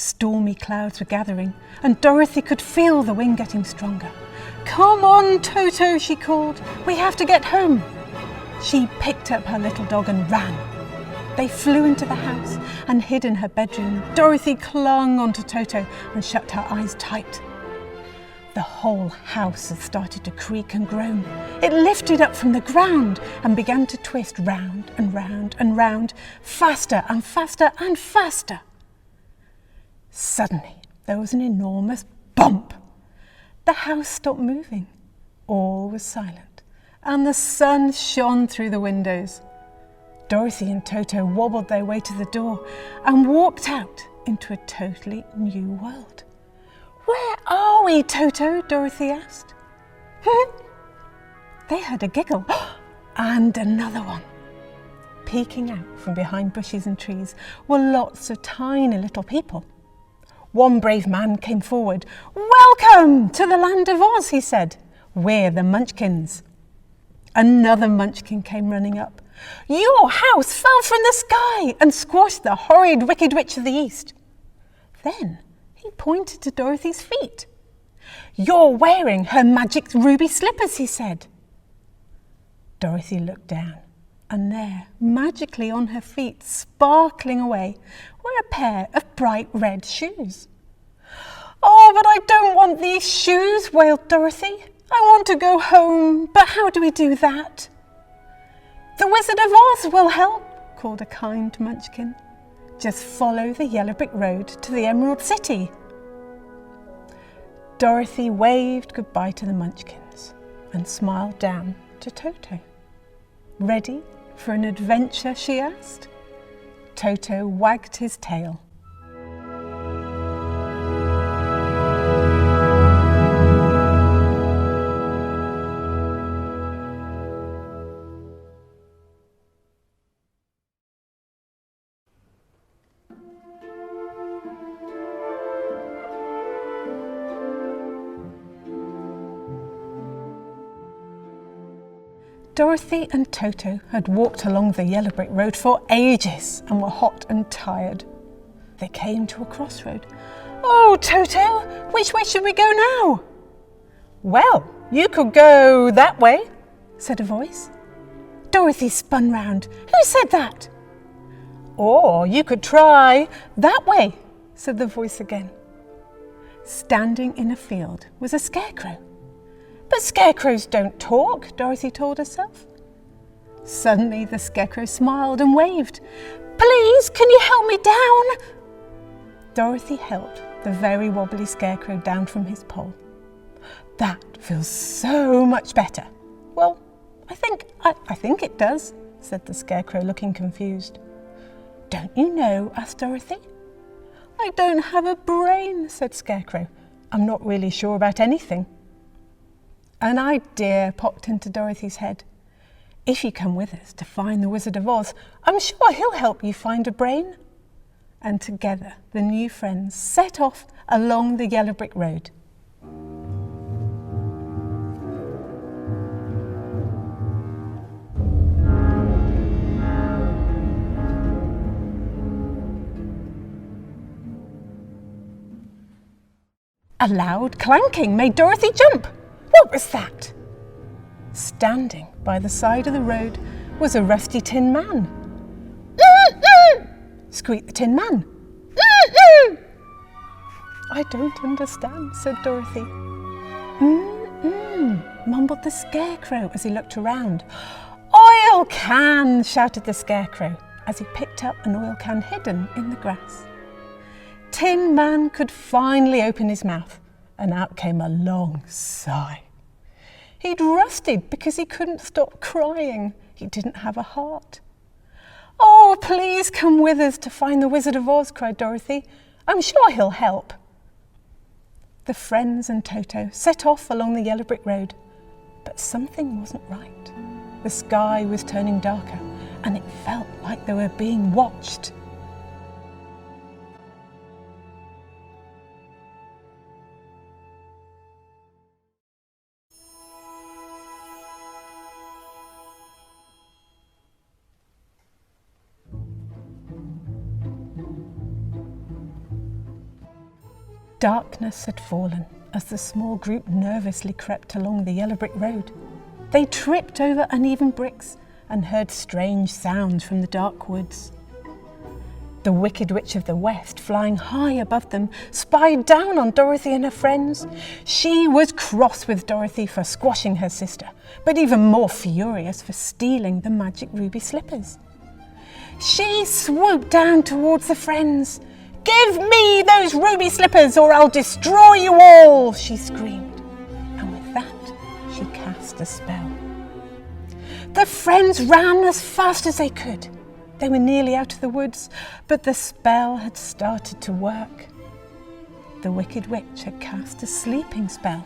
Stormy clouds were gathering, and Dorothy could feel the wind getting stronger. "Come on, Toto," she called. "We have to get home." She picked up her little dog and ran. They flew into the house and hid in her bedroom. Dorothy clung onto Toto and shut her eyes tight. The whole house had started to creak and groan. It lifted up from the ground and began to twist round and round and round, faster and faster and faster. Suddenly, there was an enormous bump. The house stopped moving. All was silent, and the sun shone through the windows. Dorothy and Toto wobbled their way to the door and walked out into a totally new world. "Where are we, Toto?" Dorothy asked. They heard a giggle and another one. Peeking out from behind bushes and trees were lots of tiny little people. One brave man came forward. "Welcome to the land of Oz," he said. "We're the Munchkins." Another Munchkin came running up. "Your house fell from the sky and squashed the horrid Wicked Witch of the East." Then he pointed to Dorothy's feet. "You're wearing her magic ruby slippers," he said. Dorothy looked down, and there, magically on her feet, sparkling away, were a pair of bright red shoes. "Oh, but I don't want these shoes," wailed Dorothy. "I want to go home, but how do we do that?" "The Wizard of Oz will help," called a kind Munchkin. "Just follow the yellow brick road to the Emerald City." Dorothy waved goodbye to the Munchkins and smiled down to Toto. "Ready for an adventure?" she asked. Toto wagged his tail. Dorothy and Toto had walked along the yellow brick road for ages and were hot and tired. They came to a crossroad. "Oh, Toto, which way should we go now?" "Well, you could go that way," said a voice. Dorothy spun round. "Who said that?" "Or you could try that way," said the voice again. Standing in a field was a scarecrow. "But scarecrows don't talk," Dorothy told herself. Suddenly the scarecrow smiled and waved. "Please, can you help me down?" Dorothy helped the very wobbly scarecrow down from his pole. "That feels so much better." "Well, I think it does," said the scarecrow, looking confused. "Don't you know?" asked Dorothy. "I don't have a brain," said Scarecrow. "I'm not really sure about anything." An idea popped into Dorothy's head. "If you come with us to find the Wizard of Oz, I'm sure he'll help you find a brain." And together the new friends set off along the yellow brick road. A loud clanking made Dorothy jump. What was that? Standing by the side of the road was a rusty tin man. Squeaked the tin man. "I don't understand," said Dorothy. Mumbled the Scarecrow as he looked around. "Oil can!" shouted the Scarecrow as he picked up an oil can hidden in the grass. Tin Man could finally open his mouth, and out came a long sigh. He'd rusted because he couldn't stop crying. He didn't have a heart. "Oh, please come with us to find the Wizard of Oz," cried Dorothy. "I'm sure he'll help." The friends and Toto set off along the yellow brick road, but something wasn't right. The sky was turning darker, and it felt like they were being watched. Darkness had fallen as the small group nervously crept along the yellow brick road. They tripped over uneven bricks and heard strange sounds from the dark woods. The Wicked Witch of the West, flying high above them, spied down on Dorothy and her friends. She was cross with Dorothy for squashing her sister, but even more furious for stealing the magic ruby slippers. She swooped down towards the friends. "Give me those ruby slippers or I'll destroy you all!" she screamed. And with that, she cast a spell. The friends ran as fast as they could. They were nearly out of the woods, but the spell had started to work. The Wicked Witch had cast a sleeping spell.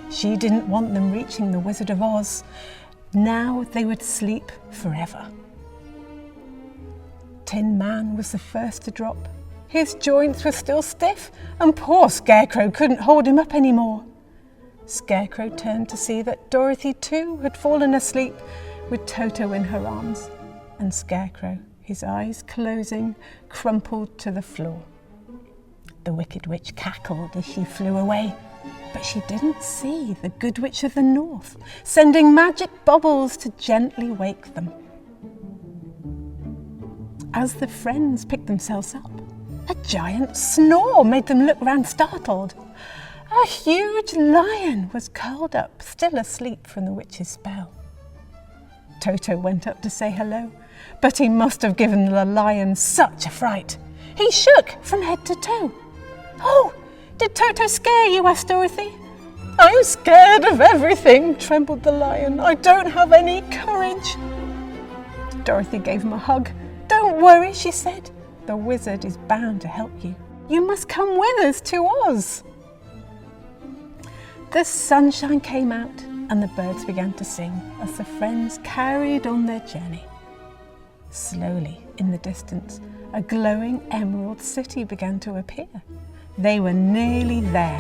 She didn't want them reaching the Wizard of Oz. Now they would sleep forever. Tin Man was the first to drop. His joints were still stiff, and poor Scarecrow couldn't hold him up anymore. Scarecrow turned to see that Dorothy too had fallen asleep with Toto in her arms, and Scarecrow, his eyes closing, crumpled to the floor. The Wicked Witch cackled as she flew away, but she didn't see the Good Witch of the North, sending magic bubbles to gently wake them. As the friends picked themselves up, a giant snore made them look round startled. A huge lion was curled up, still asleep from the witch's spell. Toto went up to say hello, but he must have given the lion such a fright. He shook from head to toe. "Oh, did Toto scare you?" asked Dorothy. "I'm scared of everything," trembled the lion. "I don't have any courage." Dorothy gave him a hug. "Don't worry," she said. "The wizard is bound to help you. You must come with us to Oz." The sunshine came out and the birds began to sing as the friends carried on their journey. Slowly, in the distance, a glowing emerald city began to appear. They were nearly there.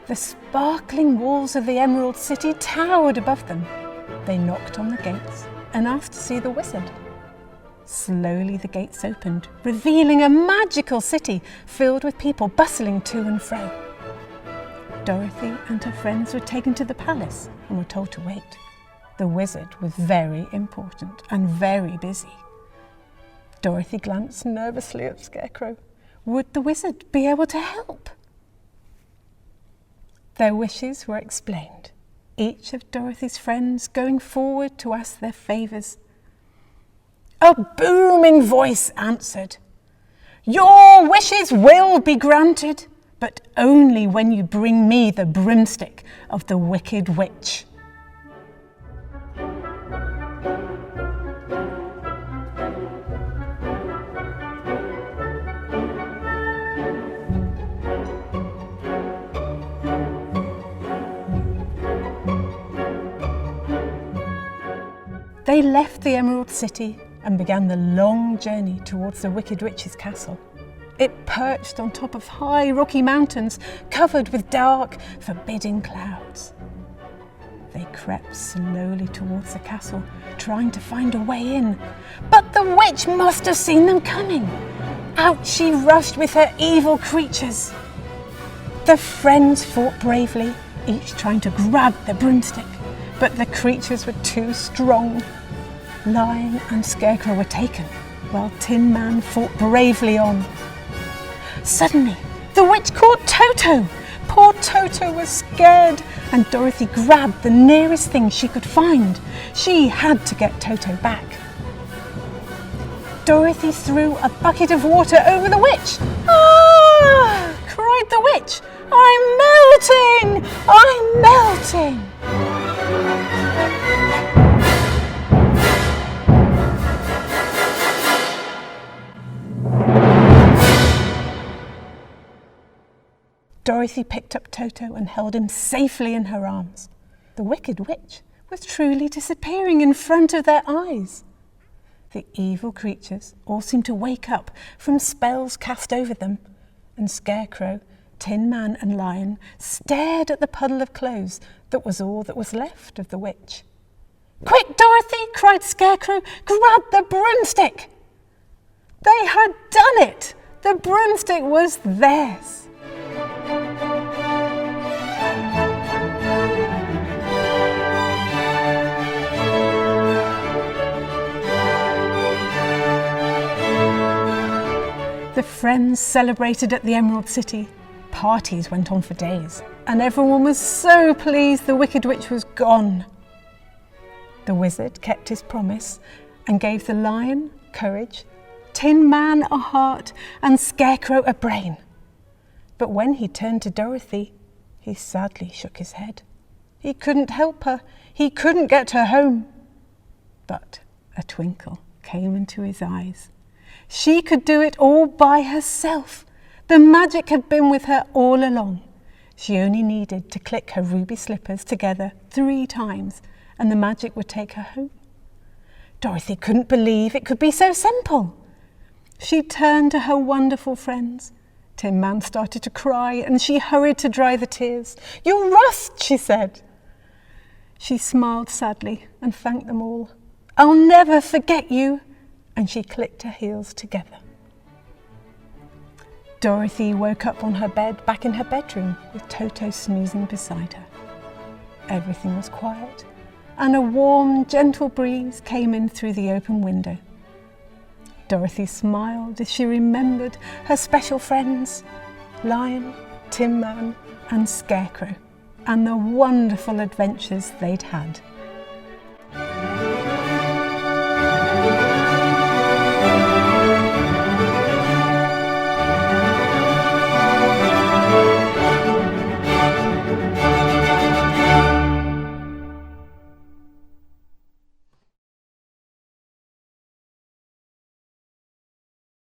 The sparkling walls of the Emerald City towered above them. They knocked on the gates and asked to see the wizard. Slowly the gates opened, revealing a magical city filled with people bustling to and fro. Dorothy and her friends were taken to the palace and were told to wait. The wizard was very important and very busy. Dorothy glanced nervously at Scarecrow. Would the wizard be able to help? Their wishes were explained, each of Dorothy's friends going forward to ask their favours. A booming voice answered, "Your wishes will be granted, but only when you bring me the broomstick of the Wicked Witch." They left the Emerald City and began the long journey towards the Wicked Witch's castle. It perched on top of high rocky mountains covered with dark, forbidding clouds. They crept slowly towards the castle, trying to find a way in. But the witch must have seen them coming. Out she rushed with her evil creatures. The friends fought bravely, each trying to grab the broomstick, but the creatures were too strong. Lion and Scarecrow were taken, while Tin Man fought bravely on. Suddenly, the witch caught Toto. Poor Toto was scared, and Dorothy grabbed the nearest thing she could find. She had to get Toto back. Dorothy threw a bucket of water over the witch. "Ah!" cried the witch. "I'm melting! I'm melting!" Dorothy picked up Toto and held him safely in her arms. The Wicked Witch was truly disappearing in front of their eyes. The evil creatures all seemed to wake up from spells cast over them, and Scarecrow, Tin Man and Lion stared at the puddle of clothes that was all that was left of the witch. "Quick, Dorothy!" cried Scarecrow. "Grab the broomstick!" They had done it! The broomstick was theirs! The friends celebrated at the Emerald City. Parties went on for days, and everyone was so pleased the Wicked Witch was gone. The wizard kept his promise and gave the Lion courage, Tin Man a heart, and Scarecrow a brain. But when he turned to Dorothy, he sadly shook his head. He couldn't help her. He couldn't get her home. But a twinkle came into his eyes. She could do it all by herself. The magic had been with her all along. She only needed to click her ruby slippers together 3 times, and the magic would take her home. Dorothy couldn't believe it could be so simple. She turned to her wonderful friends. Tin Man started to cry, and she hurried to dry the tears. "You're rust," she said. She smiled sadly and thanked them all. "I'll never forget you," and she clicked her heels together. Dorothy woke up on her bed back in her bedroom with Toto snoozing beside her. Everything was quiet, and a warm, gentle breeze came in through the open window. Dorothy smiled as she remembered her special friends, Lion, Tin Man and Scarecrow, and the wonderful adventures they'd had.